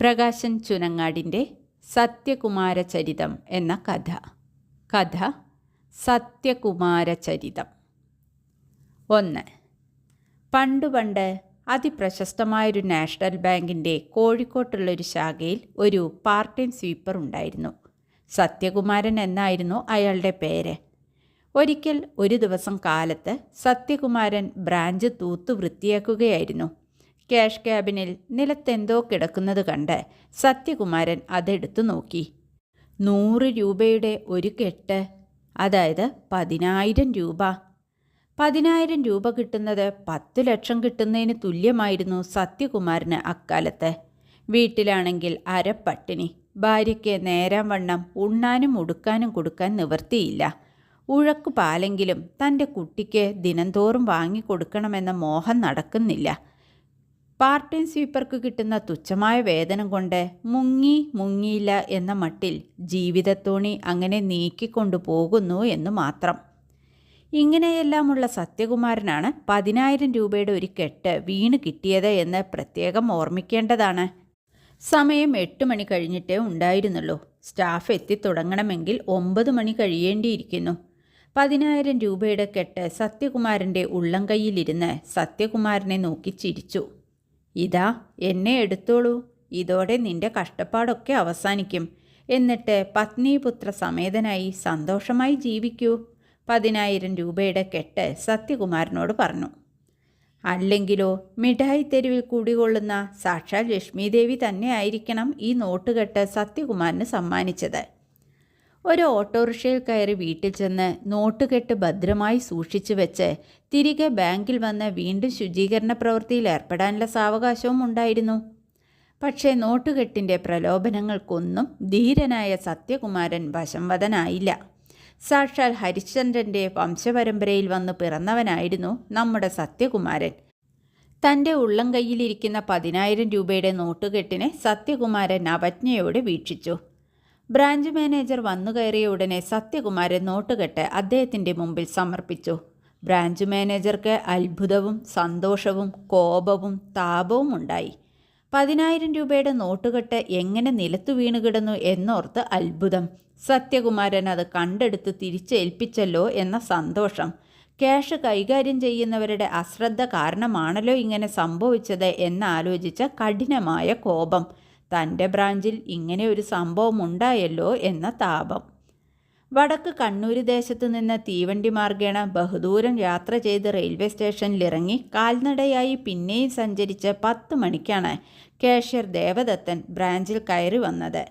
പ്രകാശൻ ചുനങ്ങാടിൻ്റെ സത്യകുമാരചരിതം എന്ന കഥ സത്യകുമാരചരിതം. 1. പണ്ട് അതിപ്രശസ്തമായൊരു നാഷണൽ ബാങ്കിൻ്റെ കോഴിക്കോട്ടുള്ളൊരു ശാഖയിൽ ഒരു പാർട്ട് ടൈം സ്വീപ്പർ ഉണ്ടായിരുന്നു. സത്യകുമാരൻ എന്നായിരുന്നു അയാളുടെ പേര്. ഒരിക്കൽ ഒരു ദിവസം കാലത്ത് സത്യകുമാരൻ ബ്രാഞ്ച് തൂത്തു വൃത്തിയാക്കുകയായിരുന്നു. ക്യാഷ് ക്യാബിനിൽ നിലത്തെന്തോ കിടക്കുന്നത് കണ്ട് സത്യകുമാരൻ അതെടുത്തു നോക്കി. 100 രൂപയുടെ ഒരു കെട്ട്, അതായത് 10,000 രൂപ. 10,000 രൂപ കിട്ടുന്നത് 10 ലക്ഷം കിട്ടുന്നതിന് തുല്യമായിരുന്നു സത്യകുമാരന് അക്കാലത്ത്. വീട്ടിലാണെങ്കിൽ അരപ്പട്ടിണി. ഭാര്യയ്ക്ക് നേരാം വണ്ണം ഉണ്ണാനും ഉടുക്കാനും കൊടുക്കാൻ നിവൃത്തിയില്ല. ഉഴക്കു പാലെങ്കിലും തൻ്റെ കുട്ടിക്ക് ദിനംതോറും വാങ്ങിക്കൊടുക്കണമെന്ന മോഹം നടക്കുന്നില്ല. പാർട്ട് ടൈം സ്വീപ്പർക്ക് കിട്ടുന്ന തുച്ഛമായ വേതനം കൊണ്ട് മുങ്ങിയില്ല എന്ന മട്ടിൽ ജീവിതത്തോണി അങ്ങനെ നീക്കിക്കൊണ്ടു പോകുന്നു എന്ന് മാത്രം. ഇങ്ങനെയെല്ലാമുള്ള സത്യകുമാരനാണ് 10,000 രൂപയുടെ ഒരു കെട്ട് വീണ് കിട്ടിയത് എന്ന് പ്രത്യേകം ഓർമ്മിക്കേണ്ടതാണ്. സമയം 8 മണി കഴിഞ്ഞിട്ടേ ഉണ്ടായിരുന്നുള്ളൂ. സ്റ്റാഫ് എത്തിത്തുടങ്ങണമെങ്കിൽ 9 മണി കഴിയേണ്ടിയിരിക്കുന്നു. 10,000 രൂപയുടെ കെട്ട് സത്യകുമാരൻ്റെ ഉള്ളം കൈയിലിരുന്ന് സത്യകുമാരനെ നോക്കി ചിരിച്ചു. ഇതാ, എന്നെ എടുത്തോളൂ, ഇതോടെ നിന്റെ കഷ്ടപ്പാടൊക്കെ അവസാനിക്കും. എന്നിട്ട് പത്നീപുത്ര സമേതനായി സന്തോഷമായി ജീവിക്കൂ. 10,000 രൂപയുടെ കെട്ട് സത്യകുമാരനോട് പറഞ്ഞു. അല്ലെങ്കിലോ മിഠായി തെരുവിൽ കൂടികൊള്ളുന്ന സാക്ഷാൽ ലക്ഷ്മീദേവി തന്നെ ആയിരിക്കണം ഈ നോട്ടുകെട്ട് സത്യകുമാരന് സമ്മാനിച്ചത്. ഒരു ഓട്ടോറിക്ഷയിൽ കയറി വീട്ടിൽ ചെന്ന് നോട്ടുകെട്ട് ഭദ്രമായി സൂക്ഷിച്ചു വെച്ച് തിരികെ ബാങ്കിൽ വന്ന് വീണ്ടും ശുചീകരണ പ്രവൃത്തിയിൽ ഏർപ്പെടാനുള്ള സാവകാശവും ഉണ്ടായിരുന്നു. പക്ഷേ നോട്ടുകെട്ടിൻ്റെ പ്രലോഭനങ്ങൾക്കൊന്നും ധീരനായ സത്യകുമാരൻ വശംവദനായില്ല. സാക്ഷാൽ ഹരിശ്ചന്ദ്രൻ്റെ വംശപരമ്പരയിൽ വന്ന് പിറന്നവനായിരുന്നു നമ്മുടെ സത്യകുമാരൻ. തൻ്റെ ഉള്ളം കൈയിലിരിക്കുന്ന 10,000 രൂപയുടെ നോട്ടുകെട്ടിനെ സത്യകുമാരൻ അവജ്ഞയോടെ വീക്ഷിച്ചു. ബ്രാഞ്ച് മാനേജർ വന്നു കയറിയ ഉടനെ സത്യകുമാരൻ നോട്ടുകെട്ട് അദ്ദേഹത്തിൻ്റെ മുമ്പിൽ സമർപ്പിച്ചു. ബ്രാഞ്ച് മാനേജർക്ക് അത്ഭുതവും സന്തോഷവും കോപവും താപവും ഉണ്ടായി. 10,000 രൂപയുടെ നോട്ടുകെട്ട് എങ്ങനെ നിലത്തു വീണുകിടന്നു എന്നോർത്ത് അത്ഭുതം. സത്യകുമാരൻ അത് കണ്ടെടുത്ത് തിരിച്ചേൽപ്പിച്ചല്ലോ എന്ന സന്തോഷം. ക്യാഷ് കൈകാര്യം ചെയ്യുന്നവരുടെ അശ്രദ്ധ കാരണമാണല്ലോ ഇങ്ങനെ സംഭവിച്ചത് എന്നാലോചിച്ച കഠിനമായ കോപം. തൻ്റെ ബ്രാഞ്ചിൽ ഇങ്ങനെ ഒരു സംഭവം ഉണ്ടായല്ലോ എന്ന താപം. വടക്ക് കണ്ണൂർ ദേശത്തു നിന്ന് തീവണ്ടി മാർഗേണ ബഹുദൂരം യാത്ര ചെയ്ത് റെയിൽവേ സ്റ്റേഷനിലിറങ്ങി കാൽനടയായി പിന്നെയും സഞ്ചരിച്ച് 10 മണിക്കാണ് കാഷ്യർ ദേവദത്തൻ ബ്രാഞ്ചിൽ കയറി വന്നത്.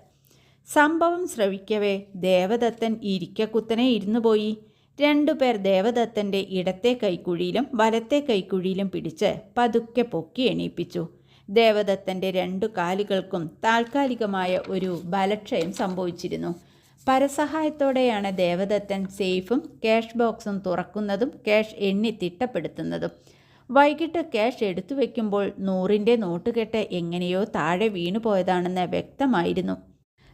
സംഭവം ശ്രവിക്കവേ ദേവദത്തൻ ഇരിക്കക്കുത്തനെ ഇരുന്നുപോയി. 2 പേർ ദേവദത്തൻ്റെ ഇടത്തെ കൈക്കുഴിയിലും വലത്തെ കൈക്കുഴിയിലും പിടിച്ച് പതുക്കെ പൊക്കി എണീപ്പിച്ചു. ദേവദത്തൻ്റെ 2 കാലുകൾക്കും താൽക്കാലികമായ ഒരു ബലക്ഷയം സംഭവിച്ചിരുന്നു. പരസഹായത്തോടെയാണ് ദേവദത്തൻ സേഫും ക്യാഷ് ബോക്സും തുറക്കുന്നതും ക്യാഷ് എണ്ണി തിട്ടപ്പെടുത്തുന്നതും. വൈകിട്ട് ക്യാഷ് എടുത്തു വയ്ക്കുമ്പോൾ 100ൻ്റെ നോട്ടുകെട്ട് എങ്ങനെയോ താഴെ വീണുപോയതാണെന്ന് വ്യക്തമായിരുന്നു.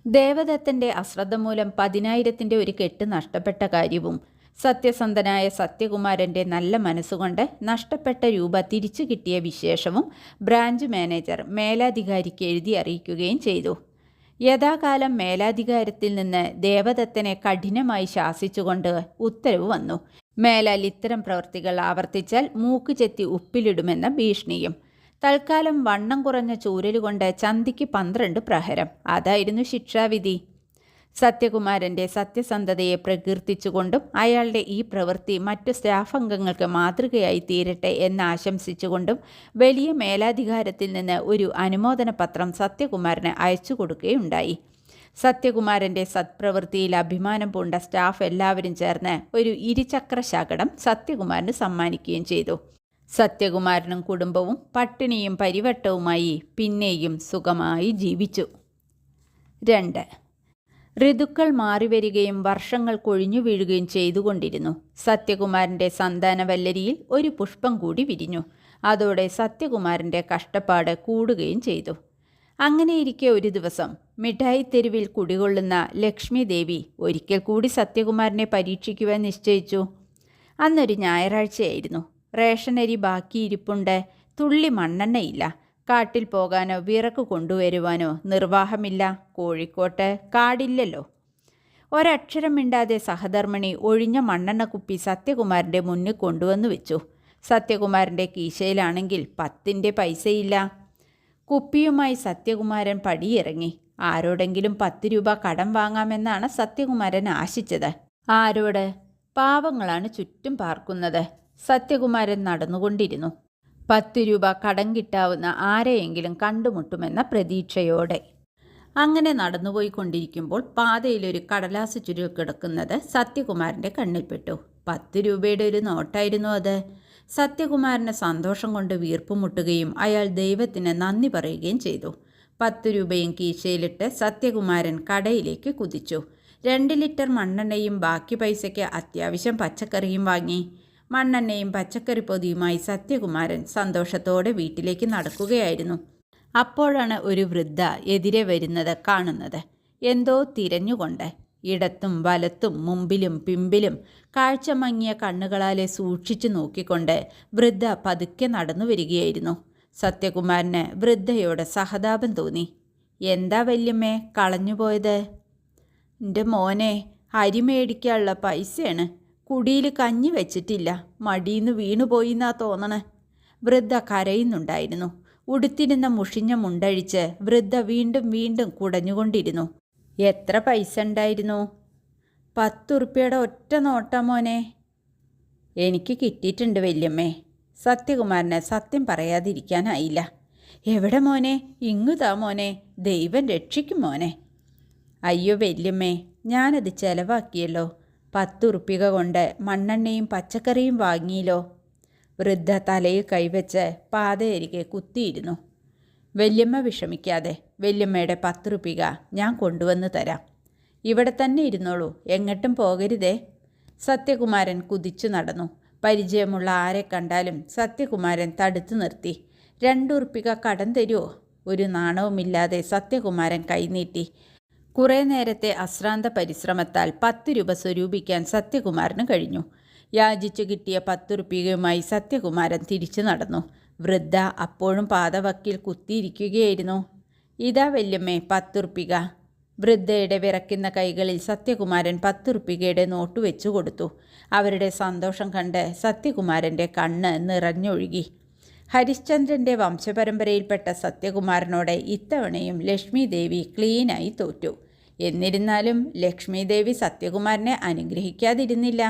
ദേവദത്തൻ്റെ അശ്രദ്ധ മൂലം 10,000ൻ്റെ ഒരു കെട്ട് നഷ്ടപ്പെട്ട കാര്യവും സത്യസന്ധനായ സത്യകുമാരൻ്റെ നല്ല മനസ്സുകൊണ്ട് നഷ്ടപ്പെട്ട രൂപ തിരിച്ചു കിട്ടിയ വിശേഷവും ബ്രാഞ്ച് മാനേജർ മേലധികാരിക്ക് എഴുതി അറിയിക്കുകയും ചെയ്തു. യഥാകാലം മേലധികാരത്തിൽ നിന്ന് ദേവദത്തനെ കഠിനമായി ശാസിച്ചുകൊണ്ട് ഉത്തരവ് വന്നു. മേലാൽ ഇത്തരം പ്രവൃത്തികൾ ആവർത്തിച്ചാൽ മൂക്ക് ചെത്തി ഉപ്പിലിടുമെന്ന ഭീഷണിയും. തൽക്കാലം വണ്ണം കുറഞ്ഞ ചൂരലുകൊണ്ട് ചന്തിക്ക് 12 പ്രഹരം. അതായിരുന്നു ശിക്ഷാവിധി. സത്യകുമാരൻ്റെ സത്യസന്ധതയെ പ്രകീർത്തിച്ചുകൊണ്ടും അയാളുടെ ഈ പ്രവൃത്തി മറ്റു സ്റ്റാഫ് അംഗങ്ങൾക്ക് മാതൃകയായി തീരട്ടെ എന്ന് ആശംസിച്ചുകൊണ്ടും വലിയ മേലധികാരത്തിൽ നിന്ന് ഒരു അനുമോദന പത്രം സത്യകുമാരന് അയച്ചു കൊടുക്കുകയുണ്ടായി. സത്യകുമാരൻ്റെ സത്പ്രവൃത്തിയിൽ അഭിമാനം പൂണ്ട സ്റ്റാഫ് എല്ലാവരും ചേർന്ന് ഒരു ഇരുചക്ര ശകടം സത്യകുമാരന് സമ്മാനിക്കുകയും ചെയ്തു. സത്യകുമാരനും കുടുംബവും പട്ടിണിയും പരിവട്ടവുമായി പിന്നെയും സുഖമായി ജീവിച്ചു. 2. ഋതുക്കൾ മാറിവരികയും വർഷങ്ങൾ കൊഴിഞ്ഞു വീഴുകയും ചെയ്തുകൊണ്ടിരുന്നു. സത്യകുമാരൻ്റെ സന്താനവല്ലരിയിൽ ഒരു പുഷ്പം കൂടി വിരിഞ്ഞു. അതോടെ സത്യകുമാരൻ്റെ കഷ്ടപ്പാട് കൂടുകയും ചെയ്തു. അങ്ങനെയിരിക്കെ ഒരു ദിവസം മിഠായി തെരുവിൽ കുടികൊള്ളുന്ന ലക്ഷ്മി ദേവി ഒരിക്കൽ കൂടി സത്യകുമാരനെ പരീക്ഷിക്കുവാൻ നിശ്ചയിച്ചു. അന്നൊരു ഞായറാഴ്ചയായിരുന്നു. റേഷനരി ബാക്കിയിരിപ്പുണ്ട്. തുള്ളി മണ്ണെണ്ണയില്ല. കാട്ടിൽ പോകാനോ വിറക് കൊണ്ടുവരുവാനോ നിർവാഹമില്ല. കോഴിക്കോട്ട് കാടില്ലല്ലോ. ഒരക്ഷരം മിണ്ടാതെ സഹധർമ്മിണി ഒഴിഞ്ഞ മണ്ണെണ്ണ കുപ്പി സത്യകുമാരൻ്റെ മുന്നിൽ കൊണ്ടുവന്ന് വെച്ചു. സത്യകുമാരൻ്റെ കീശയിലാണെങ്കിൽ 10 പൈസയില്ല. കുപ്പിയുമായി സത്യകുമാരൻ പടിയിറങ്ങി. ആരോടെങ്കിലും 10 രൂപ കടം വാങ്ങാമെന്നാണ് സത്യകുമാരൻ ആശിച്ചത്. ആരോട്? പാവങ്ങളാണ് ചുറ്റും പാർക്കുന്നത്. സത്യകുമാരൻ നടന്നുകൊണ്ടിരുന്നു. 10 രൂപ കടം കിട്ടാവുന്ന ആരെയെങ്കിലും കണ്ടുമുട്ടുമെന്ന പ്രതീക്ഷയോടെ. അങ്ങനെ നടന്നുപോയിക്കൊണ്ടിരിക്കുമ്പോൾ പാതയിലൊരു കടലാസ് ചുരുൾ കിടക്കുന്നത് സത്യകുമാരൻ്റെ കണ്ണിൽപ്പെട്ടു. 10 രൂപയുടെ ഒരു നോട്ടായിരുന്നു അത്. സത്യകുമാരന് സന്തോഷം കൊണ്ട് വീർപ്പുമുട്ടുകയും അയാൾ ദൈവത്തിന് നന്ദി പറയുകയും ചെയ്തു. 10 രൂപയും കീശയിലിട്ട് സത്യകുമാരൻ കടയിലേക്ക് കുതിച്ചു. 2 ലിറ്റർ മണ്ണെണ്ണയും ബാക്കി പൈസയ്ക്ക് അത്യാവശ്യം പച്ചക്കറിയും വാങ്ങി. മണ്ണെണ്ണയും പച്ചക്കറി പൊതിയുമായി സത്യകുമാരൻ സന്തോഷത്തോടെ വീട്ടിലേക്ക് നടക്കുകയായിരുന്നു. അപ്പോഴാണ് ഒരു വൃദ്ധ എതിരെ വരുന്നത് കാണുന്നത്. എന്തോ തിരഞ്ഞുകൊണ്ട്. ഇടത്തും വലത്തും മുമ്പിലും പിമ്പിലും കാഴ്ച മങ്ങിയ കണ്ണുകളാലെ സൂക്ഷിച്ചു നോക്കിക്കൊണ്ട് വൃദ്ധ പതുക്കെ നടന്നു വരികയായിരുന്നു. സത്യകുമാരന് വൃദ്ധയോട് സഹതാപം തോന്നി. എന്താ വല്യമ്മേ കളഞ്ഞുപോയത്? എൻ്റെ മോനെ, അരി മേടിക്കാനുള്ള പൈസയാണ്. കുടിയിൽ കഞ്ഞി വെച്ചിട്ടില്ല. മടിയിന്ന് വീണുപോയിന്നാ തോന്നണേ. വൃദ്ധ കരയുന്നുണ്ടായിരുന്നു. ഉടുത്തിരുന്ന മുഷിഞ്ഞ മുണ്ടഴിച്ച് വൃദ്ധ വീണ്ടും വീണ്ടും കുടഞ്ഞുകൊണ്ടിരുന്നു. എത്ര പൈസ ഉണ്ടായിരുന്നു? 10 ഉറുപ്പ്യയുടെ ഒറ്റ നോട്ടാ മോനെ. എനിക്ക് കിട്ടിയിട്ടുണ്ട് വല്യമ്മേ. സത്യകുമാരന് സത്യം പറയാതിരിക്കാനായില്ല. എവിടെ മോനെ? ഇങ്ങുതാ മോനെ. ദൈവം രക്ഷിക്കും മോനെ. അയ്യോ വല്യമ്മേ, ഞാനത് ചെലവാക്കിയല്ലോ. 10 ഉറുപ്പിക കൊണ്ട് മണ്ണെണ്ണയും പച്ചക്കറിയും വാങ്ങിയില്ലോ. വൃദ്ധ തലയിൽ കൈവച്ച് പാതയരികെ കുത്തിയിരുന്നു. വല്യമ്മ വിഷമിക്കാതെ. വല്യമ്മയുടെ 10 ഉറുപ്പിക ഞാൻ കൊണ്ടുവന്ന് തരാം. ഇവിടെ തന്നെ ഇരുന്നോളൂ, എങ്ങോട്ടും പോകരുതേ. സത്യകുമാരൻ കുതിച്ചു നടന്നു. പരിചയമുള്ള ആരെ കണ്ടാലും സത്യകുമാരൻ തടുത്തു നിർത്തി. 2 ഉറുപ്പിക കടം തരുമോ? ഒരു നാണവുമില്ലാതെ സത്യകുമാരൻ കൈനീട്ടി. കുറേ നേരത്തെ അശ്രാന്ത പരിശ്രമത്താൽ 10 രൂപ സ്വരൂപിക്കാൻ സത്യകുമാരന് കഴിഞ്ഞു. യാചിച്ചു കിട്ടിയ 10 ഉറുപ്പികയുമായി സത്യകുമാരൻ തിരിച്ചു നടന്നു. വൃദ്ധ അപ്പോഴും പാതവക്കിൽ കുത്തിയിരിക്കുകയായിരുന്നു. ഇതാ വല്യമ്മേ 10 ഉറുപ്പിക. വൃദ്ധയുടെ വിറയ്ക്കുന്ന കൈകളിൽ സത്യകുമാരൻ 10 ഉറുപ്പികയുടെ നോട്ട് വെച്ചു കൊടുത്തു. അവരുടെ സന്തോഷം കണ്ട് സത്യകുമാരൻ്റെ കണ്ണ് നിറഞ്ഞൊഴുകി. ഹരിശ്ചന്ദ്രൻ്റെ വംശപരമ്പരയിൽപ്പെട്ട സത്യകുമാരനോട് ഇത്തവണയും ലക്ഷ്മി ദേവി ക്ലീനായി തോറ്റു. എന്നിരുന്നാലും ലക്ഷ്മി ദേവി സത്യകുമാരനെ അനുഗ്രഹിക്കാതിരുന്നില്ല.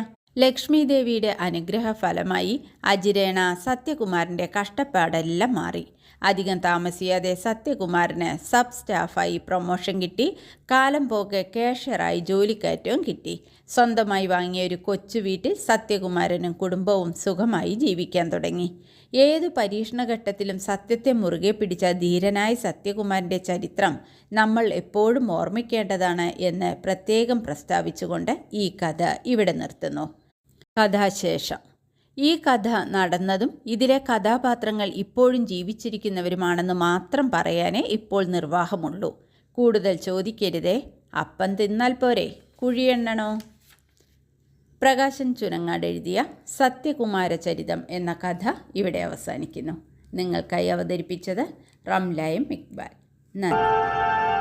ലക്ഷ്മി ദേവിയുടെ അനുഗ്രഹ ഫലമായി അജിരേണ സത്യകുമാരൻ്റെ കഷ്ടപ്പാടെല്ലാം മാറി. അധികം താമസിയാതെ സത്യകുമാരന് സബ് സ്റ്റാഫായി പ്രൊമോഷൻ കിട്ടി. കാലം പോകെ കാഷ്യറായി ജോലിക്കയറ്റവും കിട്ടി. സ്വന്തമായി വാങ്ങിയ ഒരു കൊച്ചു വീട്ടിൽ സത്യകുമാരനും കുടുംബവും സുഖമായി ജീവിക്കാൻ തുടങ്ങി. ഏതു പരീക്ഷണഘട്ടത്തിലും സത്യത്തെ മുറുകെ പിടിച്ച ധീരനായ സത്യകുമാരൻ്റെ ചരിത്രം നമ്മൾ എപ്പോഴും ഓർമ്മിക്കേണ്ടതാണ് എന്ന് പ്രത്യേകം പ്രസ്താവിച്ചുകൊണ്ട് ഈ കഥ ഇവിടെ നിർത്തുന്നു. കഥാശേഷം. ഈ കഥ നടന്നതും ഇതിലെ കഥാപാത്രങ്ങൾ ഇപ്പോഴും ജീവിച്ചിരിക്കുന്നവരുമാണെന്ന് മാത്രം പറയാനേ ഇപ്പോൾ നിർവാഹമുള്ളൂ. കൂടുതൽ ചോദിക്കരുതേ. അപ്പം തിന്നാൽ പോരെ, കുഴിയെണ്ണണോ? പ്രകാശൻ ചുനങ്ങാട് എഴുതിയ സത്യകുമാരചരിതം എന്ന കഥ ഇവിടെ അവസാനിക്കുന്നു. നിങ്ങൾക്കായി അവതരിപ്പിച്ചത് റംലയും ഇക്ബാൽ. നന്ദി.